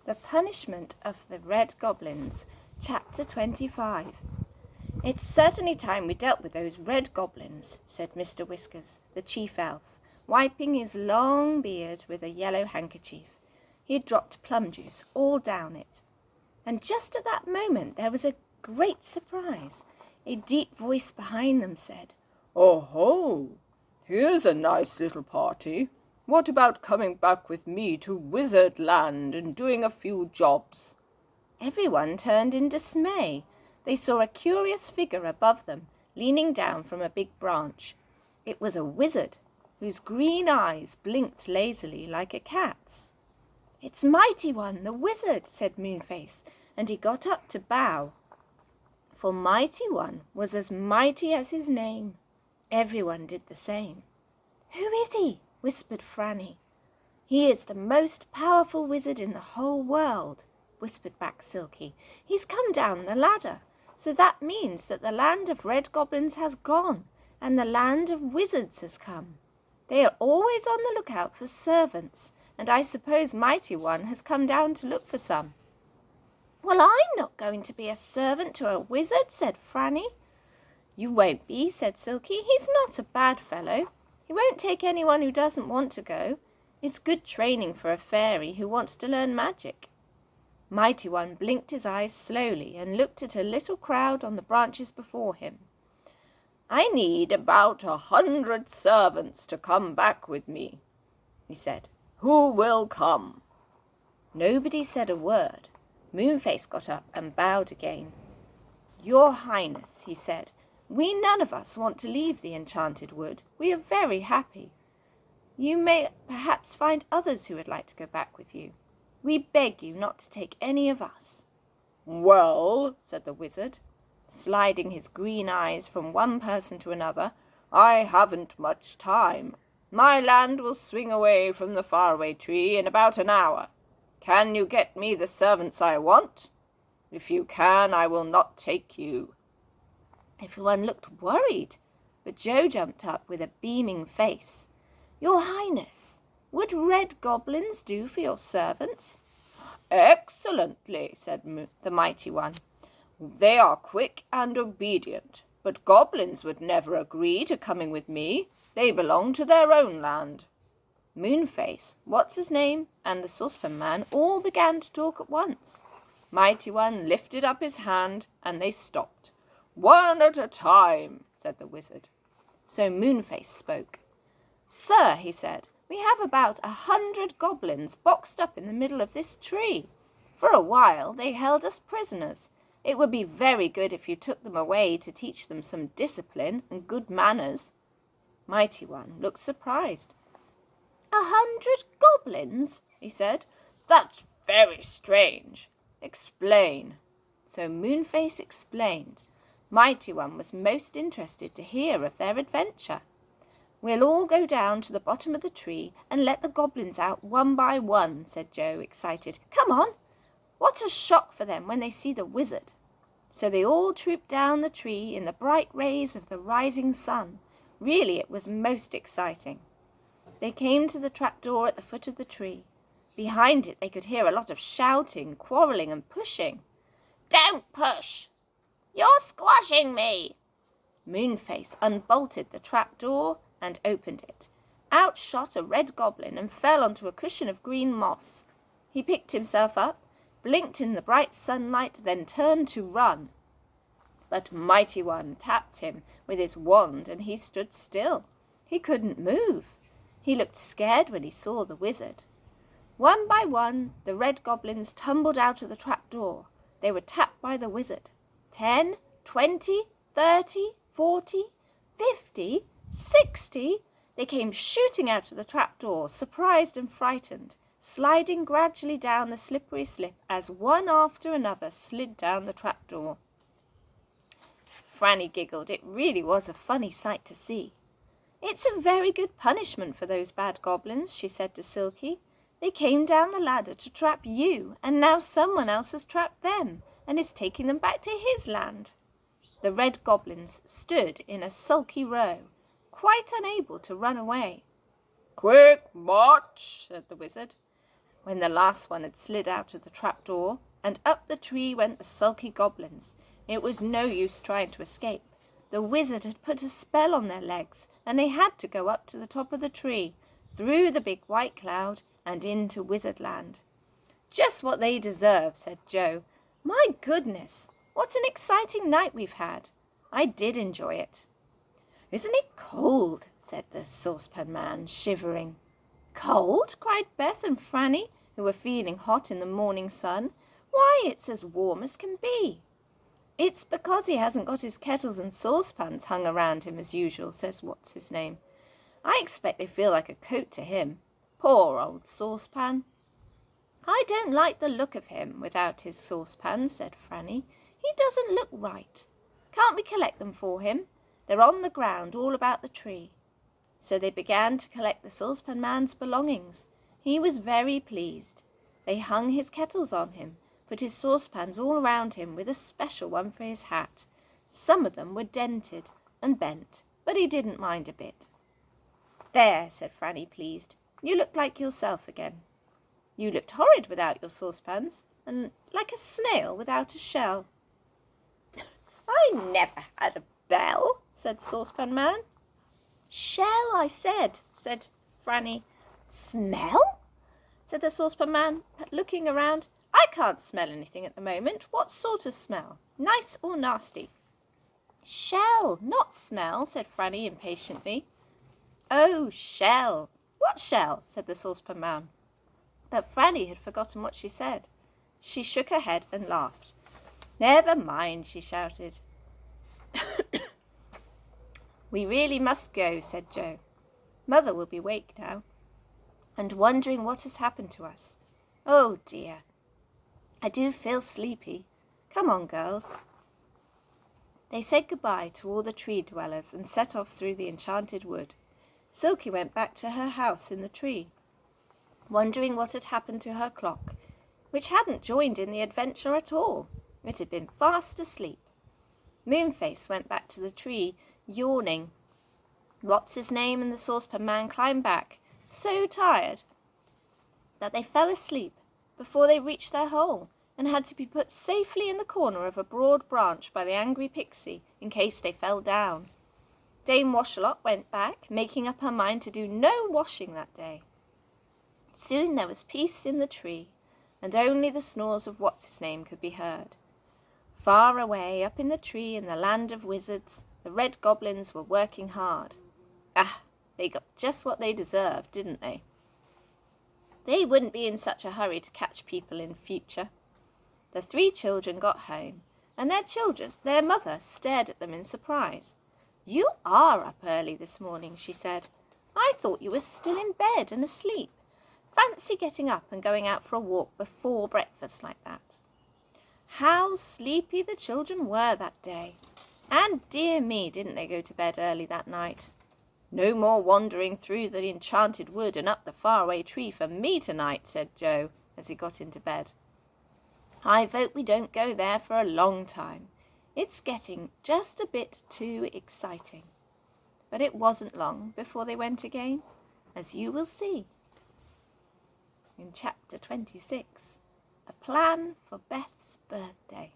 The Punishment of the Red Goblins, Chapter 25. "It's certainly time we dealt with those red goblins," said Mr. Whiskers, the chief elf, wiping his long beard with a yellow handkerchief. He had dropped plum juice all down it. And just at that moment there was a great surprise. A deep voice behind them said, "Oh-ho! Here's a nice little party. What about coming back with me to Wizard Land and doing a few jobs?" Everyone turned in dismay. They saw a curious figure above them, leaning down from a big branch. It was a wizard, whose green eyes blinked lazily like a cat's. "It's Mighty One, the wizard," said Moonface, and he got up to bow. For Mighty One was as mighty as his name. Everyone did the same. "Who is he?" whispered Franny. "He is the most powerful wizard in the whole world," whispered back Silky. "He's come down the ladder, so that means that the land of red goblins has gone, and the land of wizards has come. They are always on the lookout for servants, and I suppose Mighty One has come down to look for some." "Well, I'm not going to be a servant to a wizard," said Franny. "You won't be," said Silky. "He's not a bad fellow. He won't take anyone who doesn't want to go. It's good training for a fairy who wants to learn magic." Mighty One blinked his eyes slowly and looked at a little crowd on the branches before him. "I need about 100 servants to come back with me," he said. "Who will come?" Nobody said a word. Moonface got up and bowed again. "Your Highness," he said, "we none of us want to leave the Enchanted Wood. We are very happy. You may perhaps find others who would like to go back with you. We beg you not to take any of us." "Well," said the wizard, sliding his green eyes from one person to another, "I haven't much time. My land will swing away from the faraway tree in about an hour. Can you get me the servants I want? If you can, I will not take you." Everyone looked worried, but Joe jumped up with a beaming face. "Your Highness, would red goblins do for your servants?" "Excellently," said the Mighty One. "They are quick and obedient, but goblins would never agree to coming with me. They belong to their own land." Moonface, What's-his-name, and the Saucepan Man all began to talk at once. Mighty One lifted up his hand, and they stopped. "One at a time," said the wizard. So Moonface spoke. "Sir," he said, "we have about 100 goblins boxed up in the middle of this tree. For a while they held us prisoners. It would be very good if you took them away to teach them some discipline and good manners." Mighty One looked surprised. 100 goblins?" he said. "That's very strange. Explain." So Moonface explained. Mighty One was most interested to hear of their adventure. "We'll all go down to the bottom of the tree and let the goblins out one by one," said Joe, excited. "Come on! What a shock for them when they see the wizard." So they all trooped down the tree in the bright rays of the rising sun. Really, it was most exciting. They came to the trapdoor at the foot of the tree. Behind it they could hear a lot of shouting, quarrelling and pushing. "Don't push! You're squashing me!" Moonface unbolted the trapdoor and opened it. Out shot a red goblin and fell onto a cushion of green moss. He picked himself up, blinked in the bright sunlight, then turned to run. But Mighty One tapped him with his wand and he stood still. He couldn't move. He looked scared when he saw the wizard. One by one, the red goblins tumbled out of the trapdoor. They were tapped by the wizard. 10, 20, 30, 40, 50, 60. They came shooting out of the trapdoor, surprised and frightened, sliding gradually down the slippery slip as one after another slid down the trapdoor. Franny giggled. It really was a funny sight to see. "It's a very good punishment for those bad goblins," she said to Silky. "They came down the ladder to trap you, and now someone else has trapped them and is taking them back to his land." The red goblins stood in a sulky row, quite unable to run away. "Quick march," said the wizard. When the last one had slid out of the trapdoor, and up the tree went the sulky goblins, it was no use trying to escape. The wizard had put a spell on their legs, and they had to go up to the top of the tree, through the big white cloud, and into Wizardland. "Just what they deserve," said Joe. "My goodness, what an exciting night we've had. I did enjoy it." "Isn't it cold?" said the saucepan man, shivering. "Cold?" cried Beth and Franny, who were feeling hot in the morning sun. "Why, it's as warm as can be." "It's because he hasn't got his kettles and saucepans hung around him as usual," says What's-his-name. "I expect they feel like a coat to him. Poor old saucepan." "I don't like the look of him without his saucepans," said Franny. "He doesn't look right. Can't we collect them for him? They're on the ground all about the tree." So they began to collect the saucepan man's belongings. He was very pleased. They hung his kettles on him, put his saucepans all around him with a special one for his hat. Some of them were dented and bent, but he didn't mind a bit. "There," said Franny, pleased. "You look like yourself again. You looked horrid without your saucepans, and like a snail without a shell." "I never had a bell," said the saucepan man. "Shell, I said," said Franny. "Smell?" said the saucepan man, looking around. "I can't smell anything at the moment. What sort of smell? Nice or nasty?" "Shell, not smell," said Franny impatiently. "Oh, shell. What shell?" said the saucepan man. But Franny had forgotten what she said. She shook her head and laughed. "Never mind," she shouted. "We really must go," said Joe. "Mother will be awake now, and wondering what has happened to us. Oh dear, I do feel sleepy. Come on, girls." They said goodbye to all the tree dwellers and set off through the enchanted wood. Silky went back to her house in the tree, wondering what had happened to her clock, which hadn't joined in the adventure at all. It had been fast asleep. Moonface went back to the tree, yawning. What's-his-name and the saucepan man climbed back, so tired that they fell asleep before they reached their hole, and had to be put safely in the corner of a broad branch by the angry pixie in case they fell down. Dame Washalot went back, making up her mind to do no washing that day. Soon there was peace in the tree, and only the snores of What's-his-name could be heard. Far away, up in the tree in the land of wizards, the red goblins were working hard. Ah, they got just what they deserved, didn't they? They wouldn't be in such a hurry to catch people in future. The three children got home, and their mother stared at them in surprise. "You are up early this morning," she said. "I thought you were still in bed and asleep. Fancy getting up and going out for a walk before breakfast like that." How sleepy the children were that day. And dear me, didn't they go to bed early that night. "No more wandering through the enchanted wood and up the faraway tree for me tonight," said Joe, as he got into bed. "I vote we don't go there for a long time. It's getting just a bit too exciting." But it wasn't long before they went again, as you will see in chapter 26, A Plan for Beth's Birthday.